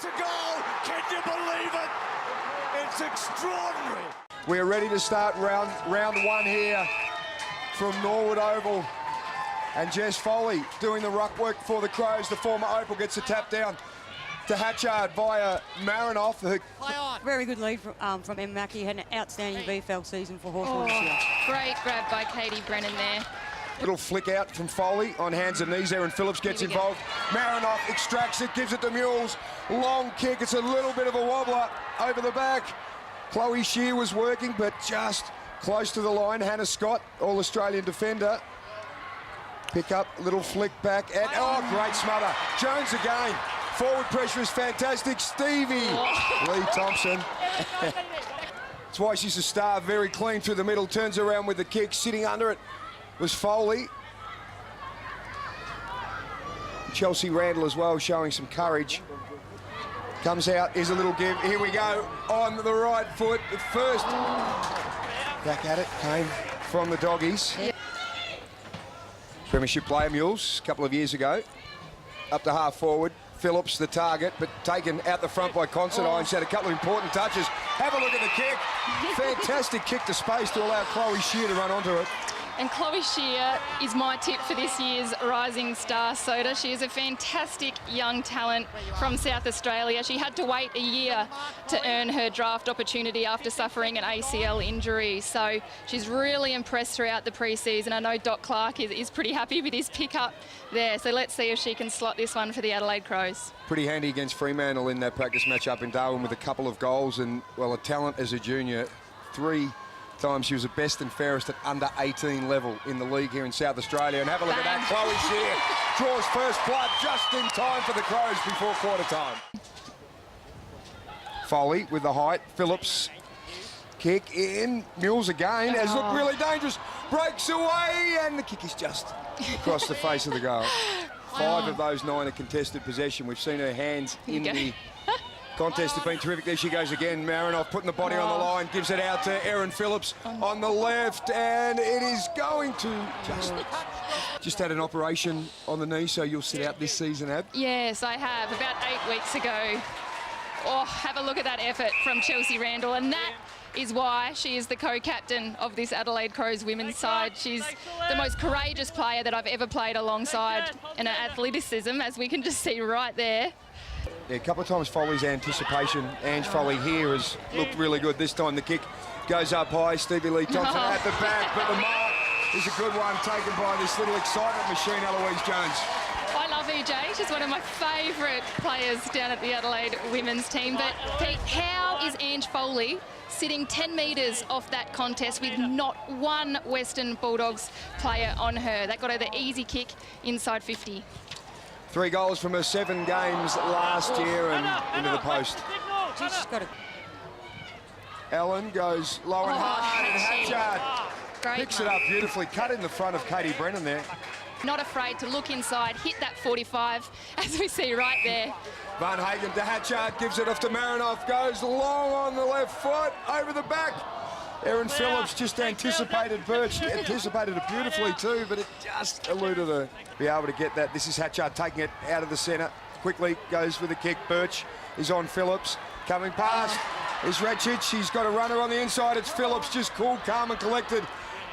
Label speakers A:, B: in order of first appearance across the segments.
A: to go. Can you believe it? It's extraordinary.
B: We're ready to start round one here from Norwood Oval. And Jess Foley doing the ruck work for the Crows. The former Opal gets a tap down to Hatchard via Marinoff.
C: Very good lead from Em Mackey. Had an outstanding VFL season for Hawthorn this year.
D: Great grab by Katie Brennan there.
B: Little flick out from Foley on hands and knees there, and Phillips gets involved. Marinoff extracts it, gives it to Mules. Long kick, it's a little bit of a wobbler over the back. Chloe Shear was working, but just close to the line. Hannah Scott, All-Australian defender. Pick up, little flick back, and oh, great smother. Jones again. Forward pressure is fantastic. Stevie Lee Thompson. That's why she's a star. Very clean through the middle. Turns around with the kick. Sitting under it was Foley. Chelsea Randall as well, showing some courage. Comes out, is a little give. Here we go, on the right foot. The first back at it came from the Doggies. Premiership player Mules, a couple of years ago. Up to half forward. Phillips, the target, but taken out the front by Considine. She's had a couple of important touches. Have a look at the kick. Fantastic kick to space to allow Chloe Shear to run onto it.
D: And Chloe Shear is my tip for this year's Rising Star Soda. She is a fantastic young talent from South Australia. She had to wait a year to earn her draft opportunity after suffering an ACL injury. So she's really impressed throughout the pre-season. I know Doc Clark is pretty happy with his pickup there. So let's see if she can slot this one for the Adelaide Crows.
B: Pretty handy against Fremantle in that practice match up in Darwin with a couple of goals and, well, a talent as a junior. 3 times she was the best and fairest at under 18 level in the league here in South Australia. And have a look at that. Chloe Shear draws first blood just in time for the Crows before quarter time. Foley with the height. Phillips kick in. Mules again has looked really dangerous. Breaks away and the kick is just across the face of the goal. 5 of those 9 are contested possession. We've seen her hands in the contest have been terrific. There she goes again. Marinoff putting the body on the line, gives it out to Erin Phillips on the left, and it is going to just had an operation on the knee, so you'll sit out this season, Ab?
D: Yes, I have, about 8 weeks ago. Oh, have a look at that effort from Chelsea Randall, and that is why she is the co-captain of this Adelaide Crows women's side. She's the most courageous player that I've ever played alongside, and her athleticism, as we can just see right there.
B: Yeah, a couple of times Foley's anticipation. Ange Foley here has looked really good. This time the kick goes up high. Stevie Lee Thompson at the back, but the mark is a good one taken by this little excitement machine, Eloise Jones.
D: I love EJ. She's one of my favourite players down at the Adelaide women's team. But Pete, how is Ange Foley sitting 10 metres off that contest with not one Western Bulldogs player on her? That got her the easy kick inside 50.
B: 3 goals from her 7 games last year and into the post.
C: She's just got it.
B: Ellen goes low and hard, and Hatchard picks it up beautifully. Cut in the front of Katie Brennan there.
D: Not afraid to look inside, hit that 45, as we see right there.
B: Van Hagen to Hatchard, gives it off to Marinoff, goes long on the left foot, over the back. Erin Phillips just anticipated Birch, anticipated it beautifully too, but it just eluded her. Be able to get that. This is Hatchard taking it out of the centre. Quickly goes for the kick. Birch is on Phillips. Coming past is Ratchett. She's got a runner on the inside. It's Phillips, just cool, calm and collected.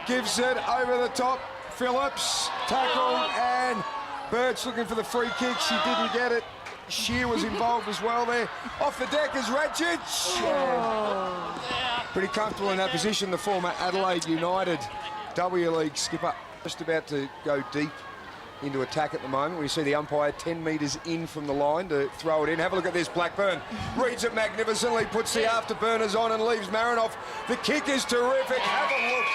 B: Gives it over the top. Phillips tackled, and Birch looking for the free kick. She didn't get it. Shear was involved as well there. Off the deck is Ratchett. Pretty comfortable in that position, the former Adelaide United W League skipper. Just about to go deep into attack at the moment. We see the umpire 10 metres in from the line to throw it in. Have a look at this, Blackburn. Reads it magnificently, puts the afterburners on and leaves Marinoff. The kick is terrific. Have a look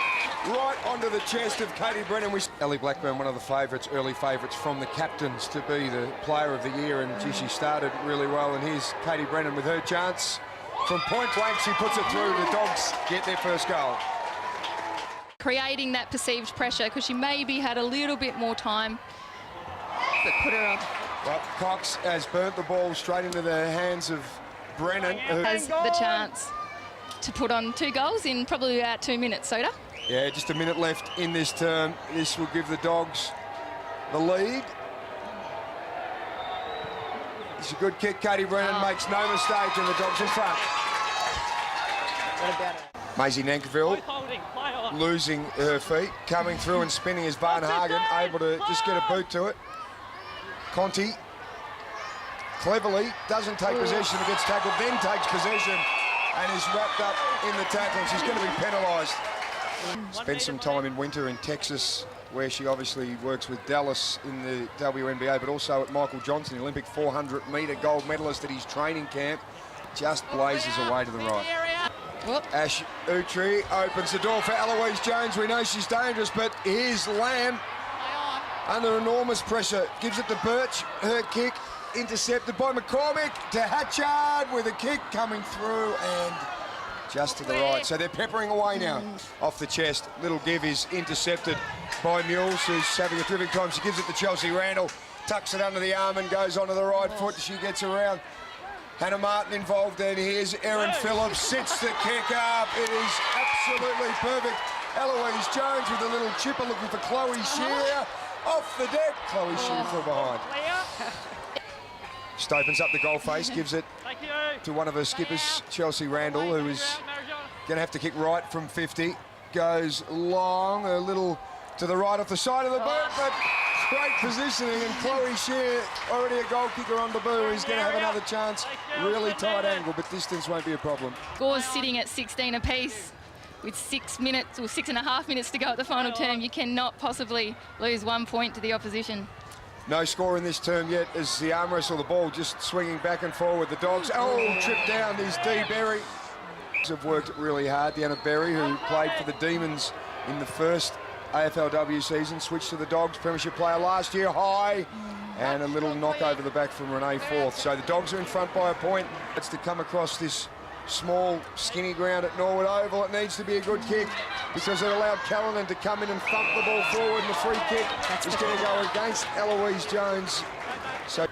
B: right onto the chest of Katie Brennan. Ellie Blackburn, one of the favourites, early favourites from the captains to be the player of the year, and gee, she started really well. And here's Katie Brennan with her chance. From point blank, she puts it through. The Dogs get their first goal.
D: Creating that perceived pressure, because she maybe had a little bit more time, but put her on.
B: Well, Cox has burnt the ball straight into the hands of Brennan.
D: Has the chance to put on 2 goals in probably about 2 minutes, Soda.
B: Yeah, just a minute left in this term. This will give the Dogs the lead. It's a good kick. Katie Brennan makes no mistake, and the Dogs in front. Maisie Nankerville losing her feet, coming through and spinning is Barnhagen, able to just get a boot to it. Conti cleverly doesn't take possession, but gets tackled, then takes possession and is wrapped up in the tackle. She's going to be penalised. Spent some time in winter in Texas, where she obviously works with Dallas in the WNBA, but also at Michael Johnson, the Olympic 400-metre gold medalist at his training camp. Just blazes away to the right. Ash Utri opens the door for Eloise Jones. We know she's dangerous, but here's Lamb under enormous pressure. Gives it to Birch. Her kick intercepted by McCormick to Hatchard with a kick coming through and just to the right. So they're peppering away now off the chest. Little give is intercepted by Mules, who's having a terrific time. She gives it to Chelsea Randall, tucks it under the arm and goes onto the right foot. She gets around. Hannah Martin involved, and here's Erin Phillips, sits the kick up. It is absolutely perfect. Eloise Jones with a little chipper looking for Chloe Shear. Off the deck, Chloe Shear from behind. Just opens up the goal face, gives it to one of her skippers, Chelsea Randall, who is going to have to kick right from 50. Goes long, a little to the right off the side of the boot, but great positioning, and Chloe Shear, already a goal kicker on debut, is going to have another chance. Really tight angle, but distance won't be a problem.
D: Scores sitting at 16 apiece with 6 minutes or 6.5 minutes to go at the final term. You cannot possibly lose 1 point to the opposition.
B: No score in this term yet as the arm wrestle, the ball just swinging back and forward. The Dogs, tripped down, is Dee Berry. Have worked really hard. Deanna Berry, who played for the Demons in the first AFLW season, switched to the Dogs, premiership player last year, high, and a little knock over the back from Renee Forth. So the Dogs are in front by a point. It's to come across this small, skinny ground at Norwood Oval. It needs to be a good kick because it allowed Callanan to come in and thump the ball forward, and the free kick is going to go against Eloise Jones. So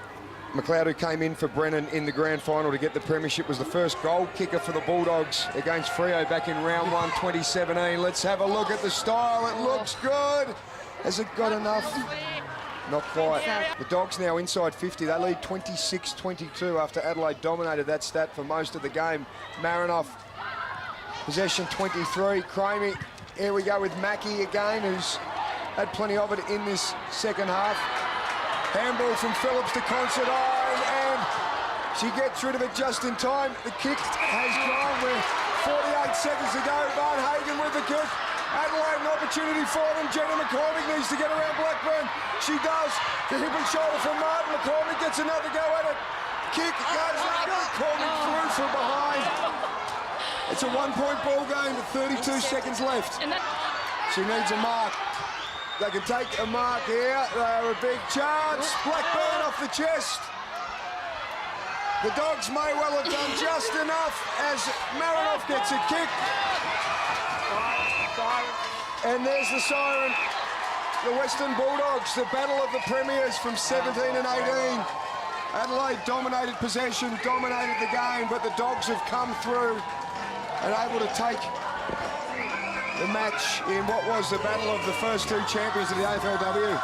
B: McLeod, who came in for Brennan in the grand final to get the premiership, was the first goal kicker for the Bulldogs against Freo back in round 1, 2017. Let's have a look at the style. It looks good. Has it got enough? Not quite. The Dogs now inside 50. They lead 26-22 after Adelaide dominated that stat for most of the game. Marinoff, possession 23. Cramey, here we go with Mackie again, who's had plenty of it in this second half. Handball from Phillips to Considine, and she gets rid of it just in time. The kick has gone with 48 seconds to go. Barnhagen with the kick. Adelaide, an opportunity for them. Jenna McCormick needs to get around Blackburn. She does. The hip and shoulder from Martin. McCormick gets another go at it. Kick goes up. McCormick through from behind. It's a 1-point ball game with 32 seconds left. She needs a mark. They can take a mark here. They are a big chance. Blackburn off the chest. The Dogs may well have done just enough as Marinoff gets a kick. And there's the siren. The Western Bulldogs, the battle of the premiers from 17 and 18. Adelaide dominated possession, dominated the game, but the Dogs have come through and able to take the match in what was the battle of the first two champions of the AFLW.